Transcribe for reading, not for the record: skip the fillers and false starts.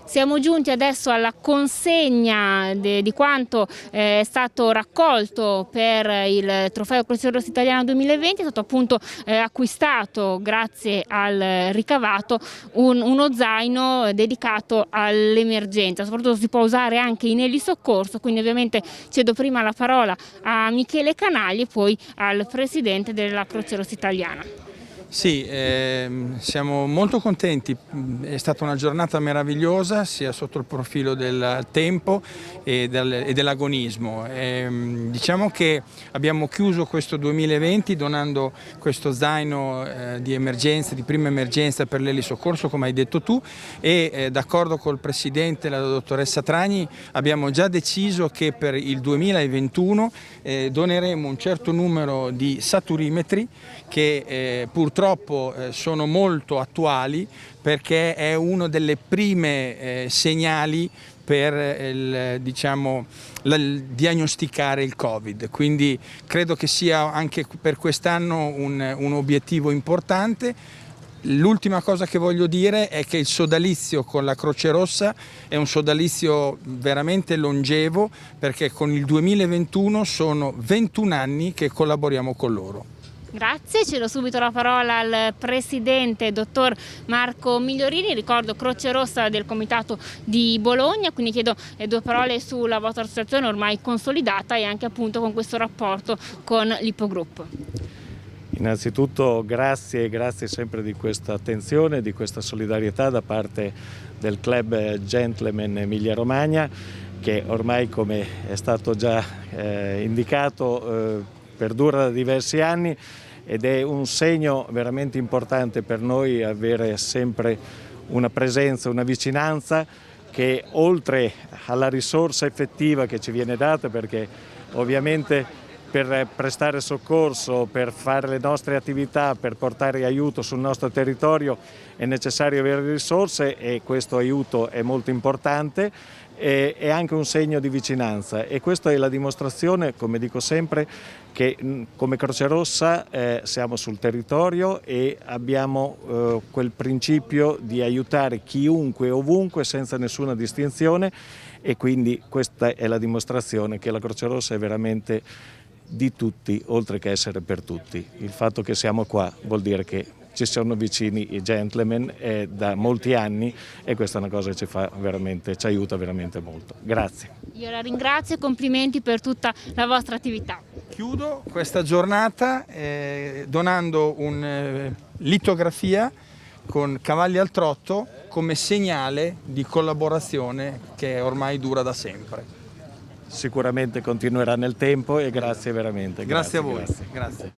Siamo giunti adesso alla consegna di quanto è stato raccolto per il Trofeo Croce Rossa Italiana 2020. È stato appunto acquistato, grazie al ricavato, uno zaino dedicato all'emergenza. Soprattutto si può usare anche in elisoccorso, quindi ovviamente cedo prima la parola a Michele Canagli e poi al presidente della Croce Rossa Italiana. Sì, siamo molto contenti, è stata una giornata meravigliosa sia sotto il profilo del tempo e dell'agonismo. Diciamo che abbiamo chiuso questo 2020 donando questo zaino di emergenza, di prima emergenza per l'elisoccorso, come hai detto tu, e d'accordo col presidente, la dottoressa Tragni, abbiamo già deciso che per il 2021 doneremo un certo numero di saturimetri che purtroppo sono molto attuali, perché è uno delle prime segnali per diagnosticare il Covid, quindi credo che sia anche per quest'anno un obiettivo importante. L'ultima cosa che voglio dire è che il sodalizio con la Croce Rossa è un sodalizio veramente longevo, perché con il 2021 sono 21 anni che collaboriamo con loro. Grazie, cedo subito la parola al presidente, dottor Marco Migliorini. Ricordo Croce Rossa del Comitato di Bologna, quindi chiedo due parole sulla vostra associazione ormai consolidata e anche appunto con questo rapporto con l'Ippogruppo. Innanzitutto grazie sempre di questa attenzione, di questa solidarietà da parte del club Gentleman Emilia Romagna, che ormai, come è stato già indicato, perdura da diversi anni, ed è un segno veramente importante per noi avere sempre una presenza, una vicinanza che, oltre alla risorsa effettiva che ci viene data, perché ovviamente per prestare soccorso, per fare le nostre attività, per portare aiuto sul nostro territorio è necessario avere risorse, e questo aiuto è molto importante. È anche un segno di vicinanza, e questa è la dimostrazione, come dico sempre, che come Croce Rossa siamo sul territorio e abbiamo quel principio di aiutare chiunque, ovunque, senza nessuna distinzione, e quindi questa è la dimostrazione che la Croce Rossa è veramente di tutti, oltre che essere per tutti. Il fatto che siamo qua vuol dire che ci sono vicini i gentleman da molti anni, e questa è una cosa che ci aiuta veramente molto. Grazie. Io la ringrazio e complimenti per tutta la vostra attività. Chiudo questa giornata donando una litografia con cavalli al trotto come segnale di collaborazione che ormai dura da sempre. Sicuramente continuerà nel tempo, e grazie veramente. Grazie a voi. Grazie.